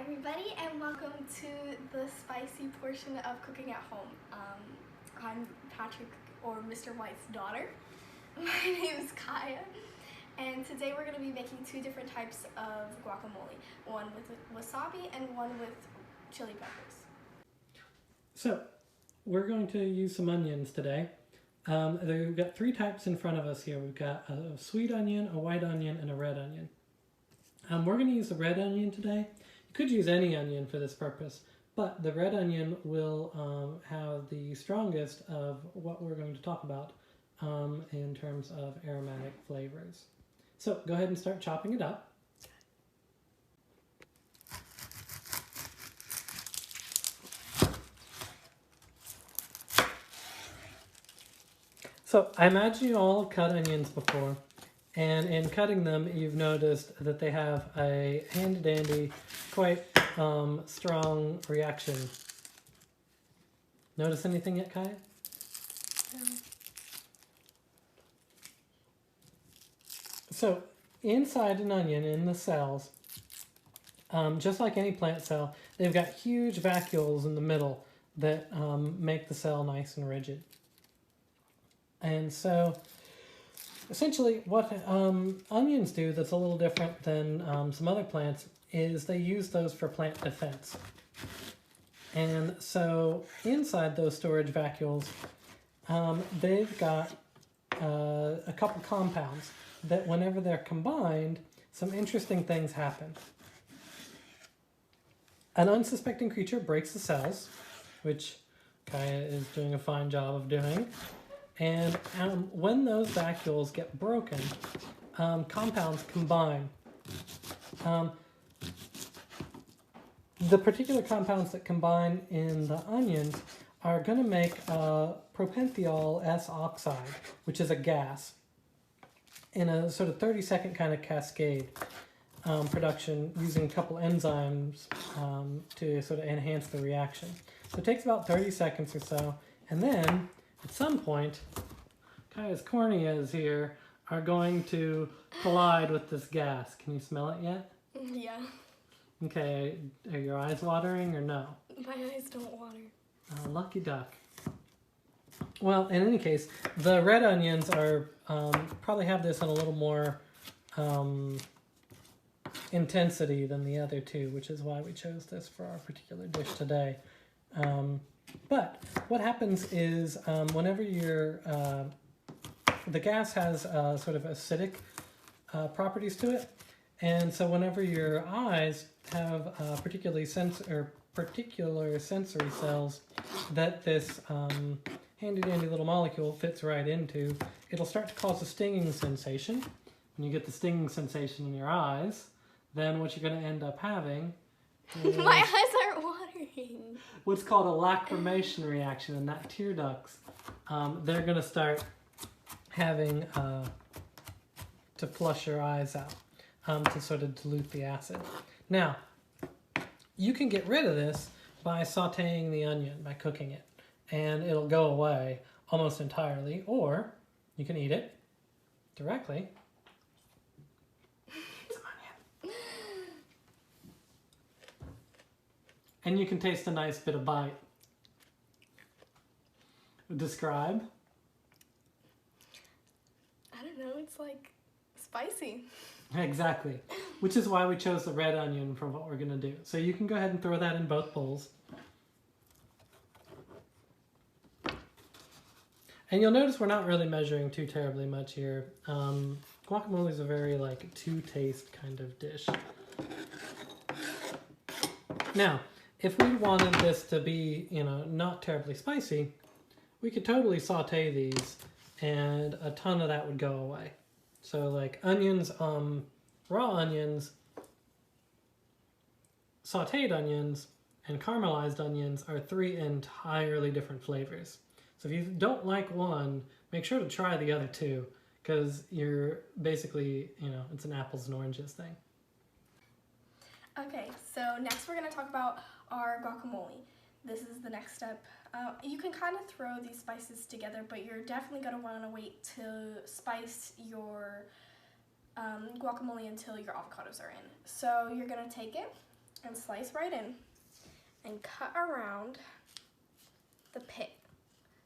everybody, and welcome to the spicy portion of Cooking at Home. I'm Patrick, or Mr. White's daughter. My name is Kaya, and today we're going to be making two different types of guacamole. One with wasabi and one with chili peppers. So, we're going to use some onions today. We've got three types in front of us here. We've got a sweet onion, a white onion, and a red onion. We're going to use the red onion today. You could use any onion for this purpose, but the red onion will have the strongest of what we're going to talk about in terms of aromatic flavors. So go ahead and start chopping it up. So I imagine you all have cut onions before, and in cutting them you've noticed that they have a handy-dandy, quite strong reaction. Notice anything yet, Kaya? No. So inside an onion, in the cells, just like any plant cell, they've got huge vacuoles in the middle that make the cell nice and rigid. And so essentially what onions do that's a little different than some other plants is they use those for plant defense. And so inside those storage vacuoles, they've got a couple compounds that whenever they're combined, some interesting things happen. An unsuspecting creature breaks the cells, which Kaya is doing a fine job of doing. And when those vacuoles get broken, compounds combine. The particular compounds that combine in the onions are going to make propantheol S oxide, which is a gas, in a sort of 30-second kind of cascade production using a couple enzymes to sort of enhance the reaction. So it takes about 30 seconds or so, and then at some point, Kaya's corneas here are going to collide with this gas. Can you smell it yet? Yeah. Okay, are your eyes watering or no? My eyes don't water. Lucky duck. Well, in any case, the red onions are probably have this in a little more intensity than the other two, which is why we chose this for our particular dish today. But what happens is whenever the gas has sort of acidic properties to it, and so whenever your eyes have particular sensory cells that this handy-dandy little molecule fits right into, it'll start to cause a stinging sensation. When you get the stinging sensation in your eyes, then what you're going to end up having is My eyes aren't watering. what's called a lacrimation reaction, and that tear ducts, they're going to start having to flush your eyes out to sort of dilute the acid. Now, you can get rid of this by sauteing the onion, by cooking it, and it'll go away almost entirely, or you can eat it directly. Eat some onion. And you can taste a nice bit of bite. Describe. I don't know, it's like spicy. Exactly, which is why we chose the red onion for what we're going to do. So you can go ahead and throw that in both bowls. And you'll notice we're not really measuring too terribly much here. Guacamole is a very to-taste kind of dish. Now, if we wanted this to be, not terribly spicy, we could totally saute these and a ton of that would go away. So like onions, raw onions, sauteed onions, and caramelized onions are three entirely different flavors. So if you don't like one, make sure to try the other two, because you're basically, it's an apples and oranges thing. Okay, so next we're going to talk about our guacamole. This is the next step. You can kind of throw these spices together, but you're definitely going to want to wait to spice your guacamole until your avocados are in. So you're going to take it, and slice right in and cut around the pit.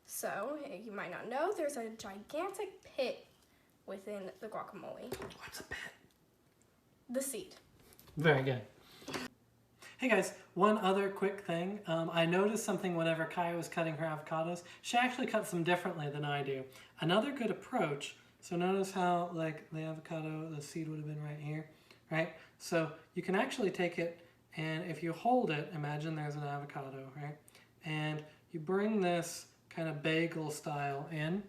So, you might not know, there's a gigantic pit within the guacamole. What's a pit? The seed. Very good. Hey guys, one other quick thing. I noticed something whenever Kaya was cutting her avocados. She actually cuts them differently than I do. Another good approach, so notice how like the avocado, the seed would have been right here, right? So you can actually take it and if you hold it, imagine there's an avocado, right? And you bring this kind of bagel style in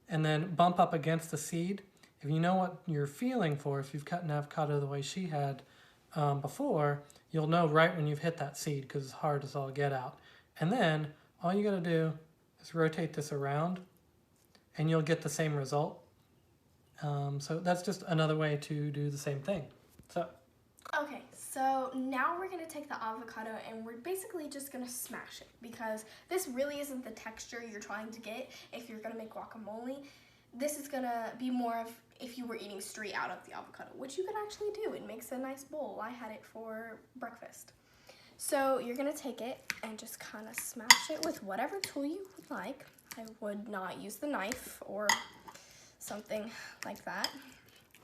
and then bump up against the seed. If you know what you're feeling for, if you've cut an avocado the way she had before, you'll know right when you've hit that seed because it's hard as all get out. And then all you got to do is rotate this around and you'll get the same result. So that's just another way to do the same thing. So. Okay, so now we're going to take the avocado and we're basically just going to smash it because this really isn't the texture you're trying to get if you're going to make guacamole. This is going to be more of if you were eating straight out of the avocado, which you can actually do. It makes a nice bowl. I had it for breakfast. So you're going to take it and just kind of smash it with whatever tool you would like. I would not use the knife or something like that.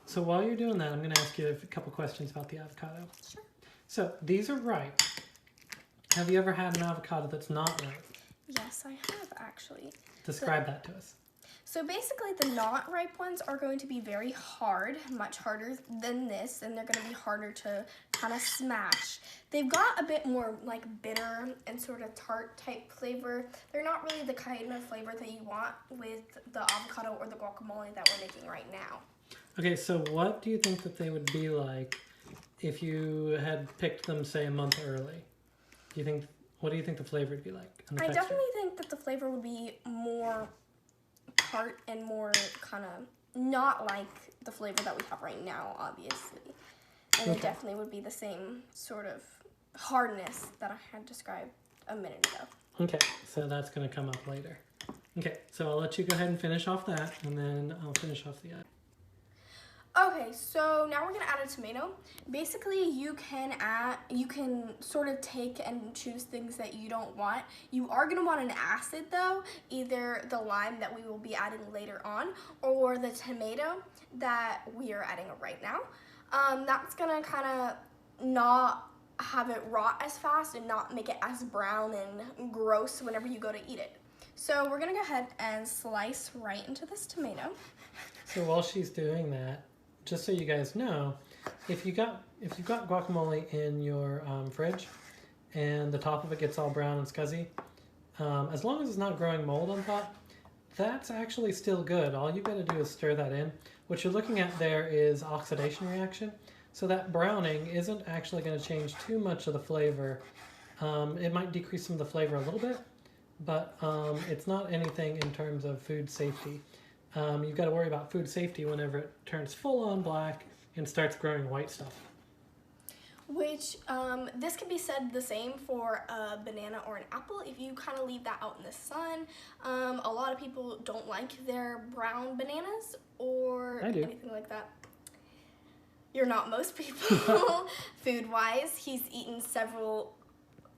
So while you're doing that, I'm going to ask you a couple questions about the avocado. Sure. So these are ripe. Have you ever had an avocado that's not ripe? Yes, I have actually. Describe that to us. So basically the not ripe ones are going to be very hard, much harder than this, and they're going to be harder to kind of smash. They've got a bit more like bitter and sort of tart type flavor. They're not really the kind of flavor that you want with the avocado or the guacamole that we're making right now. Okay, so what do you think that they would be like if you had picked them, say, a month early? What do you think the flavor would be like? I definitely think that the flavor would be more tart and more kind of not like the flavor that we have right now, obviously. And It definitely would be the same sort of hardness that I had described a minute ago. Okay, so that's going to come up later. Okay, so I'll let you go ahead and finish off that, and then I'll finish off the other. Okay, so now we're gonna add a tomato. Basically, you can sort of take and choose things that you don't want. You are gonna want an acid though, either the lime that we will be adding later on, or the tomato that we are adding right now. That's gonna kind of not have it rot as fast and not make it as brown and gross whenever you go to eat it. So we're gonna go ahead and slice right into this tomato. So while she's doing that, just so you guys know, if you got guacamole in your fridge and the top of it gets all brown and scuzzy, as long as it's not growing mold on top, that's actually still good. All you got to do is stir that in. What you're looking at there is oxidation reaction. So that browning isn't actually going to change too much of the flavor. It might decrease some of the flavor a little bit, but it's not anything in terms of food safety. You've got to worry about food safety whenever it turns full on black and starts growing white stuff. Which, this can be said the same for a banana or an apple. If you kind of leave that out in the sun, a lot of people don't like their brown bananas or anything like that. You're not most people, food-wise. He's eaten several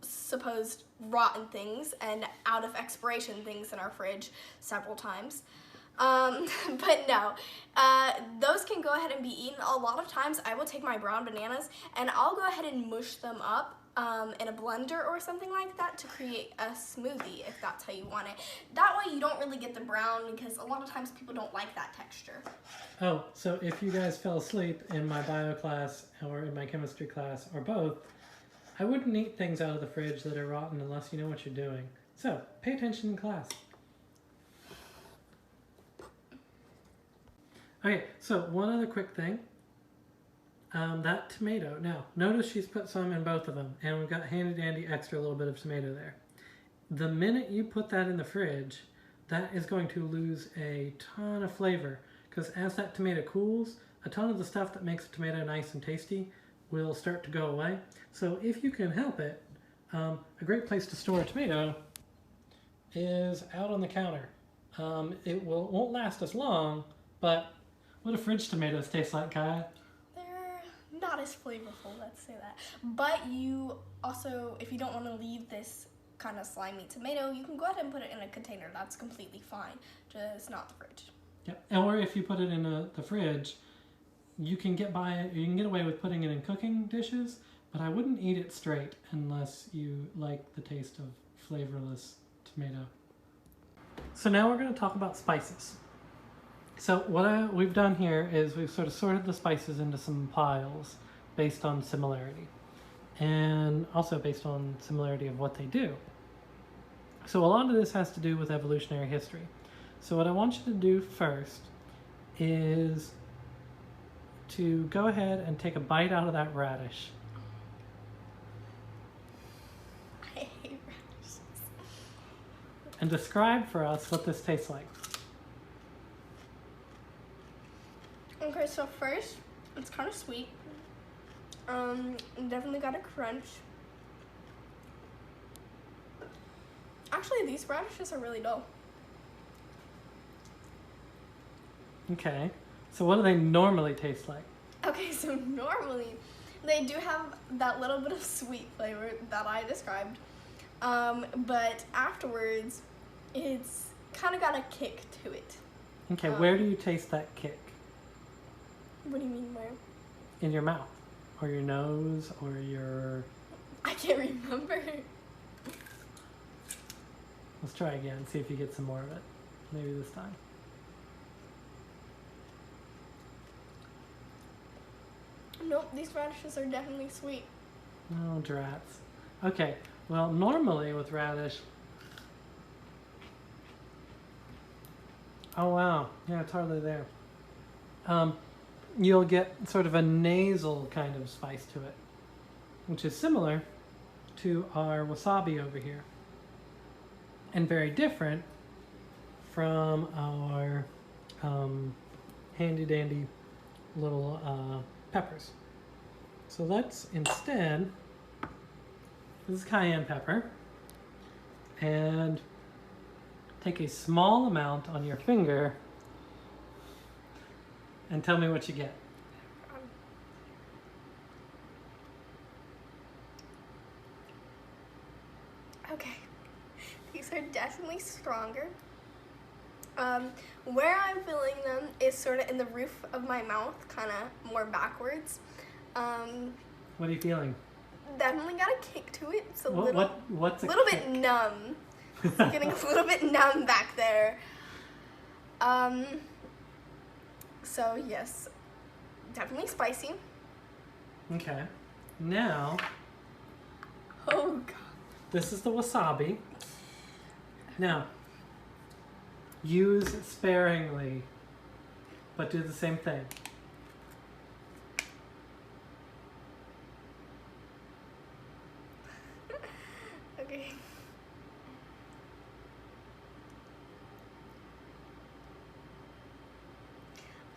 supposed rotten things and out of expiration things in our fridge several times. But no, those can go ahead and be eaten. A lot of times I will take my brown bananas and I'll go ahead and mush them up in a blender or something like that to create a smoothie if that's how you want it. That way you don't really get the brown because a lot of times people don't like that texture. Oh, so if you guys fell asleep in my bio class or in my chemistry class or both, I wouldn't eat things out of the fridge that are rotten unless you know what you're doing. So pay attention in class. Okay, so one other quick thing. That tomato. Now, notice she's put some in both of them, and we've got handy dandy extra little bit of tomato there. The minute you put that in the fridge, that is going to lose a ton of flavor, because as that tomato cools, a ton of the stuff that makes a tomato nice and tasty will start to go away. So if you can help it, a great place to store a tomato is out on the counter. It won't last as long, but what do fridge tomatoes taste like, Kaya? They're not not as flavorful, let's say that. But you also, if you don't want to leave this kind of slimy tomato, you can go ahead and put it in a container. That's completely fine, just not the fridge. Yep. Or if you put it in the fridge, you can get away with putting it in cooking dishes, but I wouldn't eat it straight unless you like the taste of flavorless tomato. So now we're going to talk about spices. So what we've done here is we've sort of sorted the spices into some piles based on similarity, and also based on similarity of what they do. So a lot of this has to do with evolutionary history. So what I want you to do first is to go ahead and take a bite out of that radish. I hate radishes. And describe for us what this tastes like. Okay, so first, it's kind of sweet. Definitely got a crunch. Actually, these radishes are really dull. Okay, so what do they normally taste like? Okay, so normally they do have that little bit of sweet flavor that I described, but afterwards it's kind of got a kick to it. Okay, where do you taste that kick? What do you mean where? In your mouth, or your nose, or your... I can't remember. Let's try again, see if you get some more of it. Maybe this time. Nope, these radishes are definitely sweet. Oh, drats. Okay, well, normally with radish... Oh, wow. Yeah, it's hardly there. You'll get sort of a nasal kind of spice to it, which is similar to our wasabi over here, and very different from our handy-dandy little peppers. So let's instead, this is cayenne pepper, and take a small amount on your finger and tell me what you get. Okay, these are definitely stronger. Where I'm feeling them is sort of in the roof of my mouth, kind of more backwards. What are you feeling? Definitely got a kick to it. It's a what's a little kick? bit numb. It's getting a little bit numb back there. So yes, definitely spicy. Okay. Now, Oh god. this is the wasabi. Now, use sparingly, but do the same thing. Okay.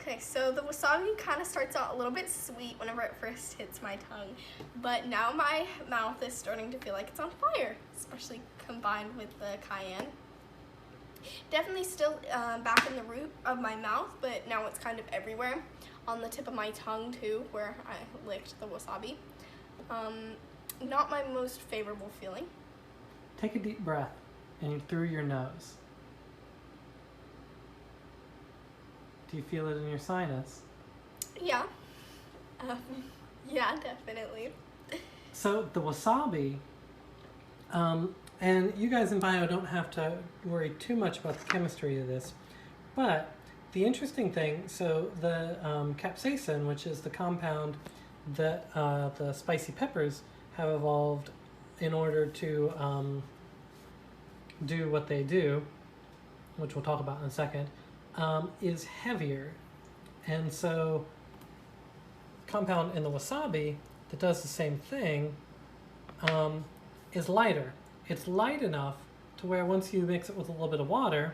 Okay, so the wasabi kind of starts out a little bit sweet whenever it first hits my tongue, but now my mouth is starting to feel like it's on fire, especially combined with the cayenne. Definitely still back in the root of my mouth, but now it's kind of everywhere, on the tip of my tongue too, where I licked the wasabi. Not my most favorable feeling. Take a deep breath in through your nose. Do you feel it in your sinus? Yeah. Yeah, definitely. So the wasabi, and you guys in bio don't have to worry too much about the chemistry of this, but the interesting thing, so the capsaicin, which is the compound that the spicy peppers have evolved in order to do what they do, which we'll talk about in a second, is heavier. And so compound in the wasabi that does the same thing is lighter. It's light enough to where once you mix it with a little bit of water,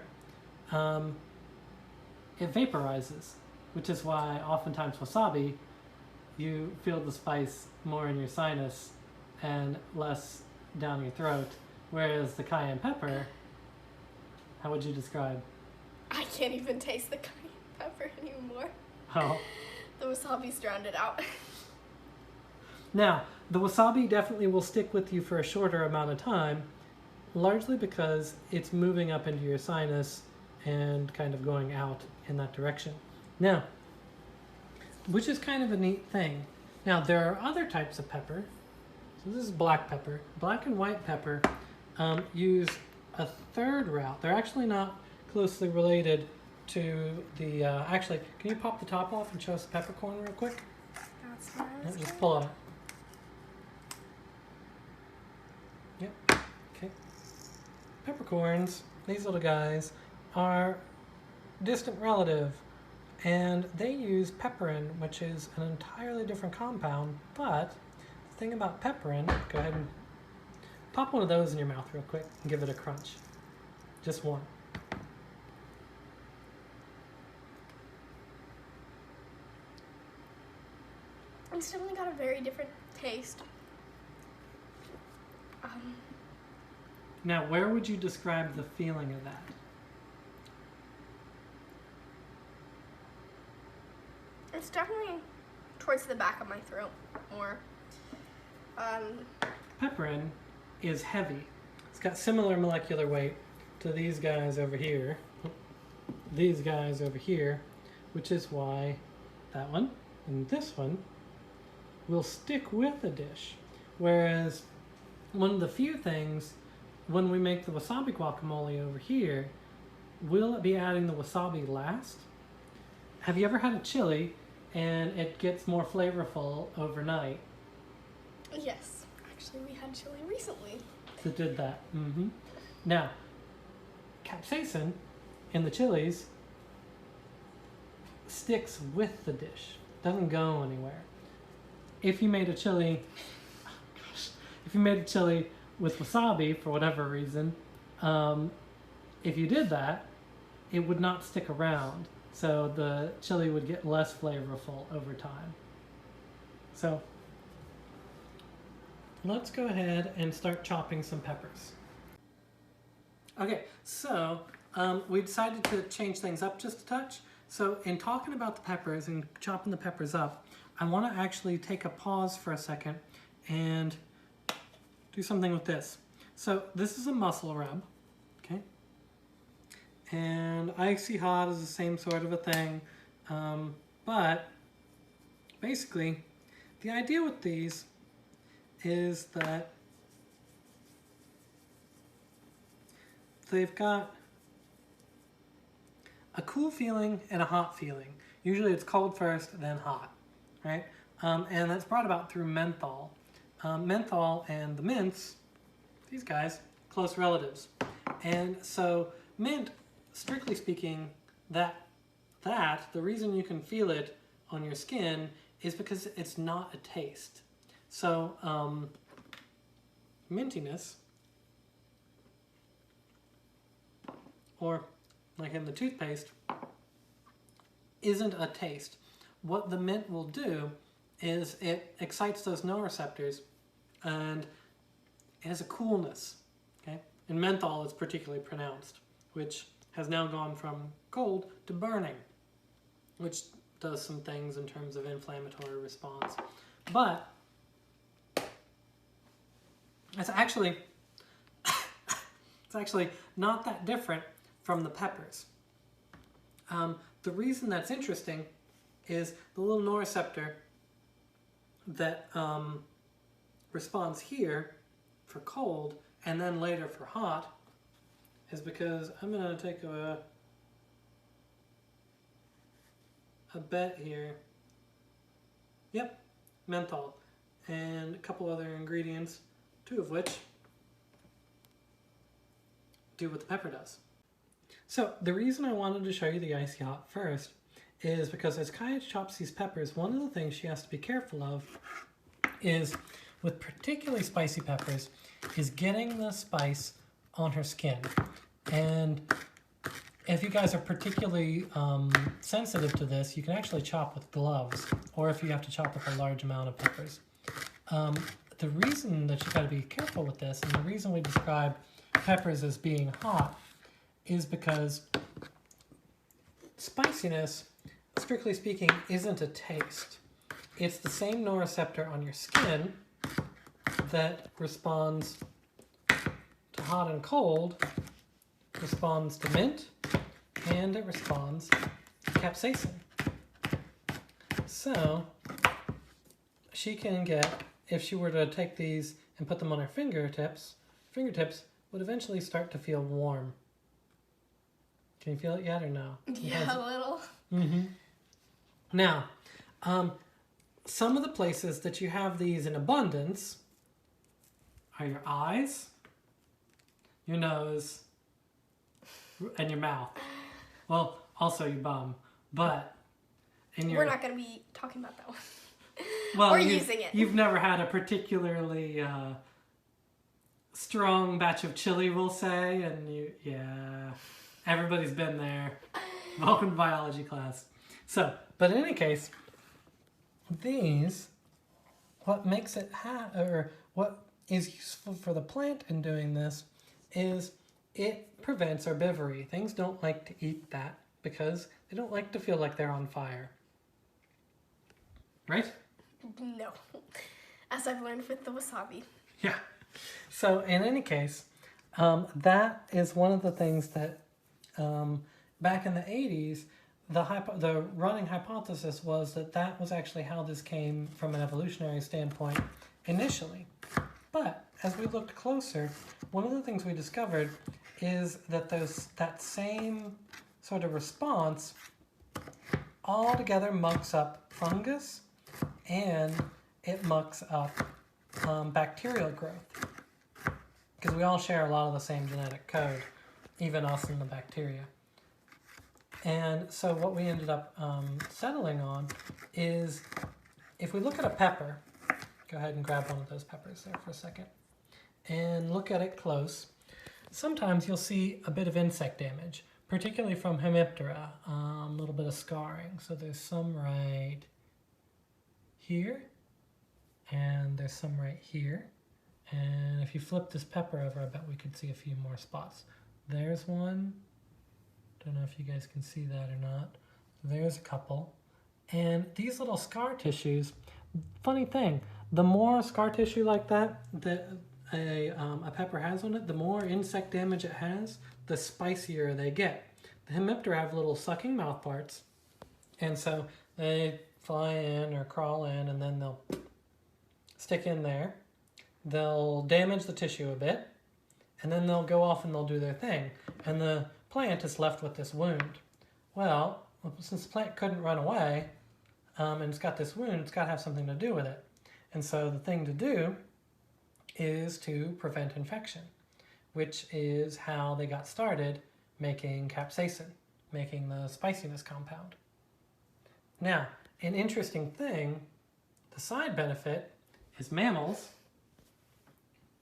it vaporizes, which is why oftentimes wasabi, you feel the spice more in your sinus and less down your throat, whereas the cayenne pepper, how would you describe? I can't even taste the cayenne pepper anymore. Oh. The wasabi's drowned it out. Now, the wasabi definitely will stick with you for a shorter amount of time, largely because it's moving up into your sinus and kind of going out in that direction. Now, which is kind of a neat thing. Now, there are other types of pepper. So this is black pepper. Black and white pepper use a third route. They're actually not closely related to the, actually, can you pop the top off and show us the peppercorn real quick? That's what I was Just doing. pull it out. Yep, okay. Peppercorns, these little guys, are distant relative, and they use pepperin, which is an entirely different compound, but the thing about pepperin, go ahead and pop one of those in your mouth real quick and give it a crunch. Just one. It's definitely got a very different taste. Now, where would you describe the feeling of that? It's definitely towards the back of my throat, or Pepperin is heavy. It's got similar molecular weight to these guys over here, which is why that one and this one will stick with a dish. Whereas one of the few things when we make the wasabi guacamole over here, we'll be adding the wasabi last. Have you ever had a chili and it gets more flavorful overnight? yes, actually we had chili recently. That did that. Now, capsaicin in the chilies sticks with the dish, doesn't go anywhere. If you made a chili, with wasabi for whatever reason, if you did that, it would not stick around. So the chili would get less flavorful over time. So let's go ahead and start chopping some peppers. Okay, so we decided to change things up just a touch. So in talking about the peppers and chopping the peppers up, I want to actually take a pause for a second and do something with this. So this is a muscle rub, okay? And Icy Hot is the same sort of a thing, but basically the idea with these is that they've got a cool feeling and a hot feeling. Usually it's cold first, then hot, right? And that's brought about through menthol. Menthol and the mints, these guys, close relatives. And so mint, strictly speaking, the reason you can feel it on your skin is because it's not a taste. So mintiness, or like in the toothpaste, isn't a taste. What the mint will do is it excites those noroceptors and it has a coolness, okay? And menthol is particularly pronounced, which has now gone from cold to burning, which does some things in terms of inflammatory response. But it's actually not that different from the peppers. The reason that's interesting is the little noroceptor that responds here for cold and then later for hot is because I'm going to take a bet here. Yep, menthol and a couple other ingredients, two of which do what the pepper does. So the reason I wanted to show you the Icy Hot first is because as Kaya chops these peppers, one of the things she has to be careful of is, with particularly spicy peppers, is getting the spice on her skin. And if you guys are particularly sensitive to this, you can actually chop with gloves, or if you have to chop with a large amount of peppers. The reason that you got to be careful with this, and the reason we describe peppers as being hot, is because spiciness, strictly speaking, isn't a taste. it's the same noroceptor on your skin that responds to hot and cold, responds to mint, and it responds to capsaicin. So she can get, if she were to take these and put them on her fingertips would eventually start to feel warm. Can you feel it yet or no? Yeah, a little. Mm-hmm. Now, some of the places that you have these in abundance are your eyes, your nose, and your mouth. Well, also your bum, but in your... We're not going to be talking about that one. Well, or using it. You've never had a particularly strong batch of chili, we'll say, and everybody's been there. Welcome to biology class. So, but in any case, these, what makes it or what is useful for the plant in doing this is it prevents herbivory. Things don't like to eat that because they don't like to feel like they're on fire. Right? No. As I've learned with the wasabi. Yeah. So in any case, that is one of the things that back in the 80s, the running hypothesis was that was actually how this came from an evolutionary standpoint initially. But as we looked closer, one of the things we discovered is that that same sort of response altogether mucks up fungus and it mucks up bacterial growth. Because we all share a lot of the same genetic code, even us and the bacteria. And so what we ended up settling on is, if we look at a pepper, go ahead and grab one of those peppers there for a second, and look at it close, sometimes you'll see a bit of insect damage, particularly from Hemiptera, a little bit of scarring. So there's some right here, and there's some right here. And if you flip this pepper over, I bet we could see a few more spots. There's one. Don't know if you guys can see that or not. There's a couple. And these little scar tissues, funny thing, the more scar tissue like that a pepper has on it, the more insect damage it has, the spicier they get. The Hemiptera have little sucking mouth parts, and so they fly in or crawl in, and then they'll stick in there. They'll damage the tissue a bit, and then they'll go off and they'll do their thing. And the plant is left with this wound. Well, since the plant couldn't run away, and it's got this wound, it's got to have something to do with it. And so the thing to do is to prevent infection, which is how they got started making capsaicin, making the spiciness compound. Now, an interesting thing, the side benefit is mammals,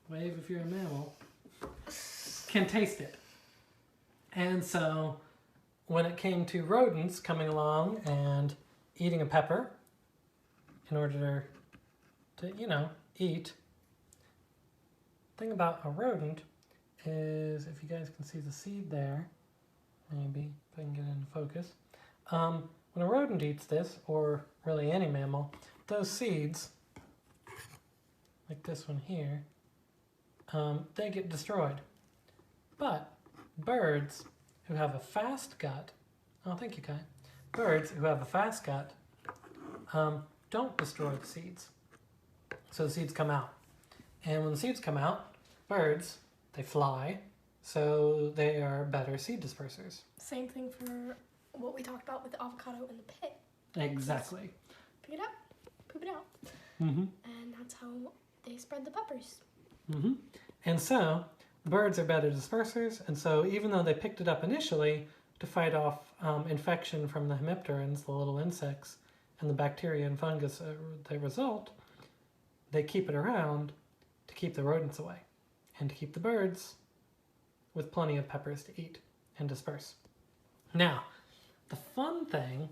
wave if you're a mammal, can taste it. And so when it came to rodents coming along and eating a pepper in order to, eat, the thing about a rodent is, if you guys can see the seed there, maybe if I can get it into focus, when a rodent eats this, or really any mammal, those seeds, like this one here, they get destroyed. But birds who have a fast gut, oh thank you Kai, birds who have a fast gut don't destroy the seeds. So the seeds come out. And when the seeds come out, birds, they fly, so they are better seed dispersers. Same thing for what we talked about with the avocado in the pit. Exactly. Pick it up, poop it out. Mm-hmm. And that's how they spread the peppers. Mm-hmm. And so birds are better dispersers, and so even though they picked it up initially to fight off infection from the hemipterans, the little insects, and the bacteria and fungus they result, they keep it around to keep the rodents away and to keep the birds with plenty of peppers to eat and disperse. Now, the fun thing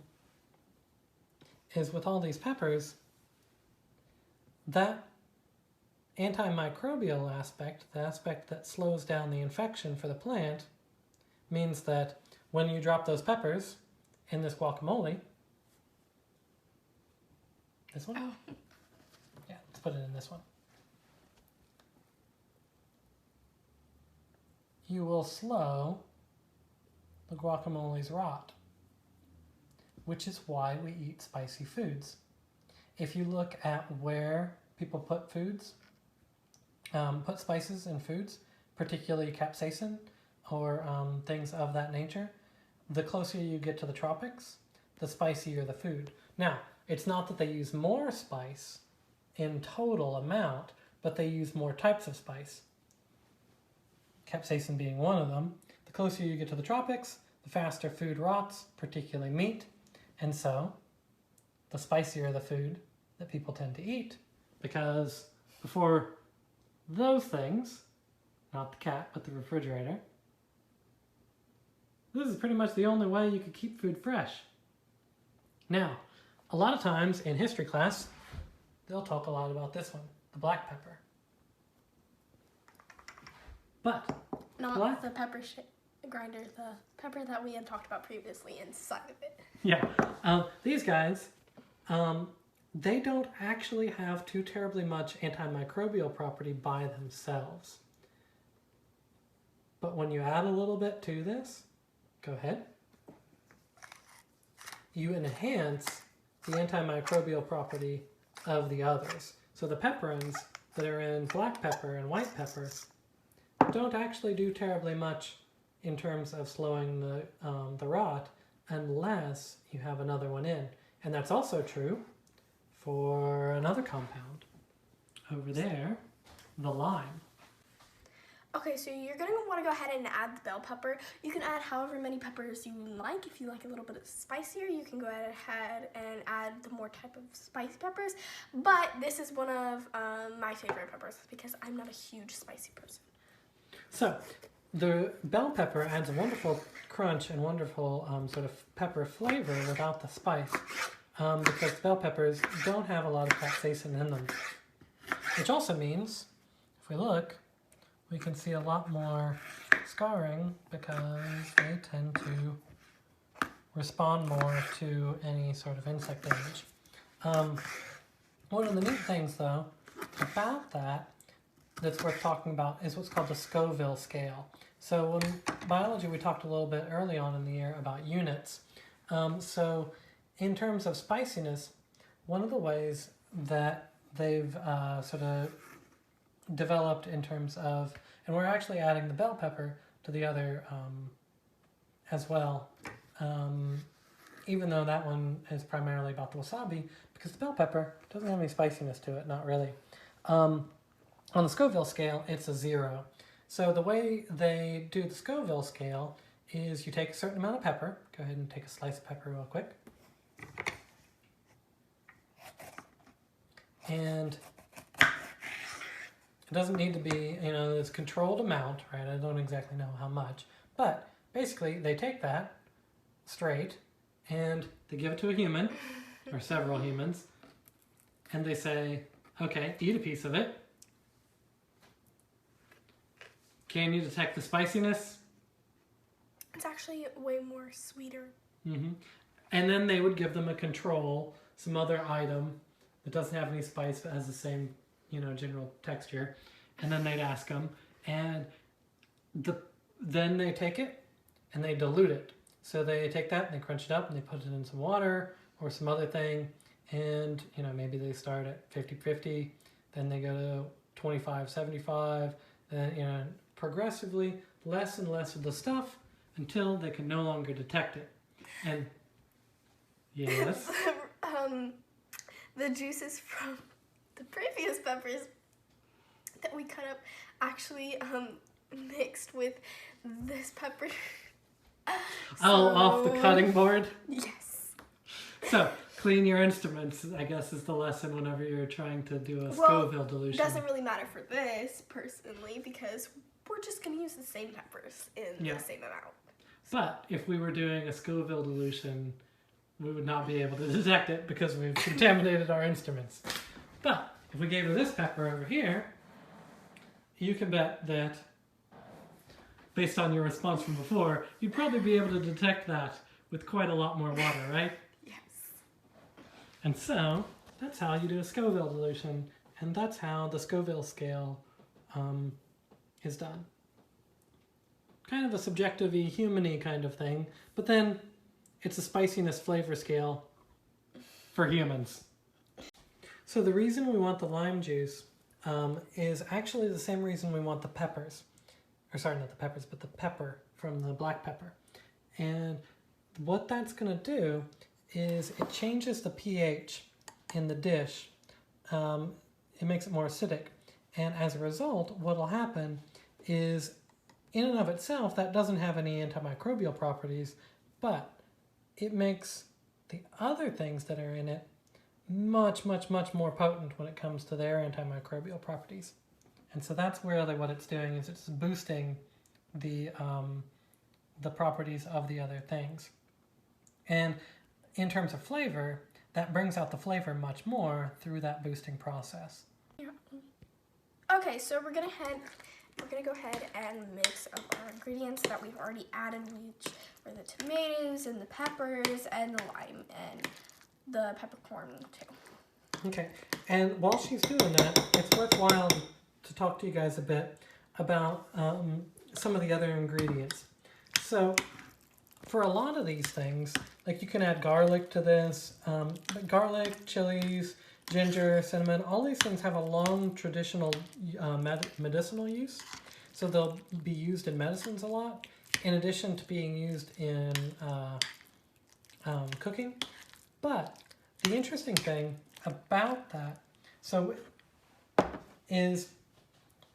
is with all these peppers, that antimicrobial aspect, the aspect that slows down the infection for the plant, means that when you drop those peppers in this guacamole, This one? Oh. Yeah, let's put it in this one. You will slow the guacamole's rot, which is why we eat spicy foods. If you look at where people put foods, put spices in foods, particularly capsaicin or things of that nature, the closer you get to the tropics, the spicier the food. Now, it's not that they use more spice in total amount, but they use more types of spice. Capsaicin being one of them. The closer you get to the tropics, the faster food rots, particularly meat. And so, the spicier the food that people tend to eat. Because before those things, not the cat, but the refrigerator, this is pretty much the only way you could keep food fresh. Now, a lot of times in history class, they'll talk a lot about this one, the black pepper. But not the pepper grinder, the pepper that we had talked about previously inside of it. Yeah, these guys, they don't actually have too terribly much antimicrobial property by themselves. But when you add a little bit to this, go ahead, you enhance the antimicrobial property of the others. So the pepperins that are in black pepper and white pepper don't actually do terribly much in terms of slowing the rot unless you have another one in. And that's also true for another compound over there, the lime. Okay, so you're going to want to go ahead and add the bell pepper. You can add however many peppers you like. If you like a little bit of spicier, you can go ahead and add the more type of spicy peppers. But this is one of my favorite peppers because I'm not a huge spicy person. So, the bell pepper adds a wonderful crunch and wonderful sort of pepper flavor without the spice because bell peppers don't have a lot of capsaicin in them. Which also means, if we look, we can see a lot more scarring because they tend to respond more to any sort of insect damage. One of the neat things, though, about that's worth talking about is what's called the Scoville scale. So in biology, we talked a little bit early on in the year about units. So in terms of spiciness, one of the ways that they've sort of developed in terms of, and we're actually adding the bell pepper to the other as well, even though that one is primarily about the wasabi, because the bell pepper doesn't have any spiciness to it, not really. On the Scoville scale, it's a 0. So the way they do the Scoville scale is you take a certain amount of pepper. Go ahead and take a slice of pepper real quick. And it doesn't need to be, this controlled amount, right? I don't exactly know how much. But basically, they take that straight and they give it to a human, or several humans, and they say, okay, eat a piece of it. Can you detect the spiciness? It's actually way more sweeter. Mm-hmm. And then they would give them a control, some other item that doesn't have any spice but has the same, general texture. And then they'd ask them, and then they take it and they dilute it. So they take that and they crunch it up and they put it in some water or some other thing. And, maybe they start at 50-50, then they go to 25-75, then, progressively less and less of the stuff until they can no longer detect it. And yes, the juices from the previous peppers that we cut up actually mixed with this pepper. Off the cutting board? Yes. So, clean your instruments, I guess, is the lesson whenever you're trying to do a Scoville dilution. It doesn't really matter for this, personally, because we're just going to use the same peppers in the same amount. But if we were doing a Scoville dilution, we would not be able to detect it because we've contaminated our instruments. But if we gave her this pepper over here, you can bet that, based on your response from before, you'd probably be able to detect that with quite a lot more water, right? Yes. And so, that's how you do a Scoville dilution, and that's how the Scoville scale is done. Kind of a subjective-y, human-y kind of thing, but then it's a spiciness flavor scale for humans. So the reason we want the lime juice is actually the same reason we want the peppers. Or sorry, not the peppers, but the pepper from the black pepper. And what that's going to do is it changes the pH in the dish. It makes it more acidic. And as a result, what will happen is, in and of itself, that doesn't have any antimicrobial properties, but it makes the other things that are in it much, much, much more potent when it comes to their antimicrobial properties. And so that's really what it's doing, is it's boosting the properties of the other things. And in terms of flavor, that brings out the flavor much more through that boosting process. Yeah. Okay, so we're gonna go ahead and mix up our ingredients that we've already added, which are the tomatoes and the peppers and the lime and the peppercorn too. Okay, and while she's doing that, it's worthwhile to talk to you guys a bit about some of the other ingredients. So for a lot of these things, like you can add garlic to this, but garlic, chilies, ginger, cinnamon, all these things have a long traditional medicinal use. So they'll be used in medicines a lot, in addition to being used in cooking. But the interesting thing about that, is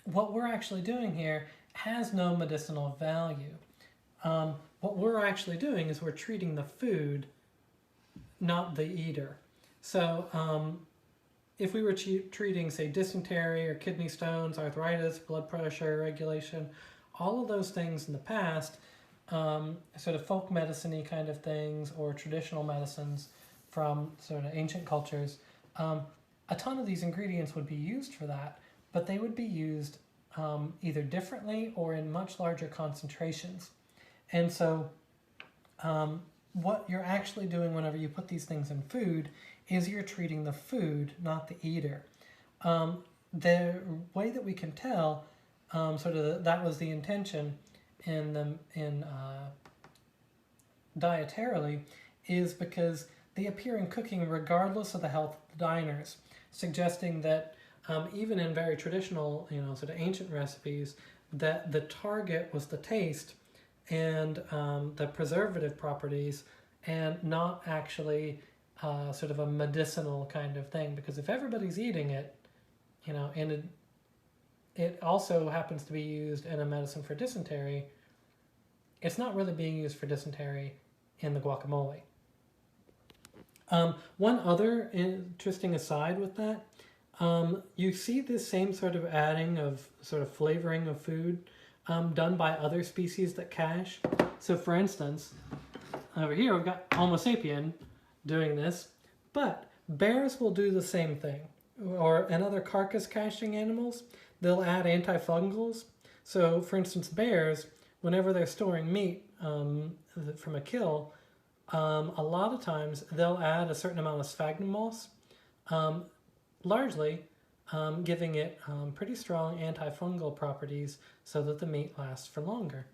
what we're actually doing here has no medicinal value. What we're actually doing is we're treating the food, not the eater. So if we were treating, say, dysentery or kidney stones, arthritis, blood pressure regulation, all of those things in the past, sort of folk medicine-y kind of things or traditional medicines from sort of ancient cultures, a ton of these ingredients would be used for that, but they would be used either differently or in much larger concentrations. And so what you're actually doing whenever you put these things in food is you're treating the food, not the eater. The way that we can tell that was the intention in dietarily is because they appear in cooking regardless of the health of the diners, suggesting that even in very traditional, sort of ancient recipes, that the target was the taste and the preservative properties, and not actually sort of a medicinal kind of thing. Because if everybody's eating it, and it also happens to be used in a medicine for dysentery, it's not really being used for dysentery in the guacamole. One other interesting aside with that, you see this same sort of adding of sort of flavoring of food done by other species that cache. So for instance, over here we've got Homo sapien doing this, but bears will do the same thing. And other carcass caching animals, they'll add antifungals. So for instance, bears, whenever they're storing meat from a kill, a lot of times they'll add a certain amount of sphagnum moss, largely giving it pretty strong antifungal properties so that the meat lasts for longer.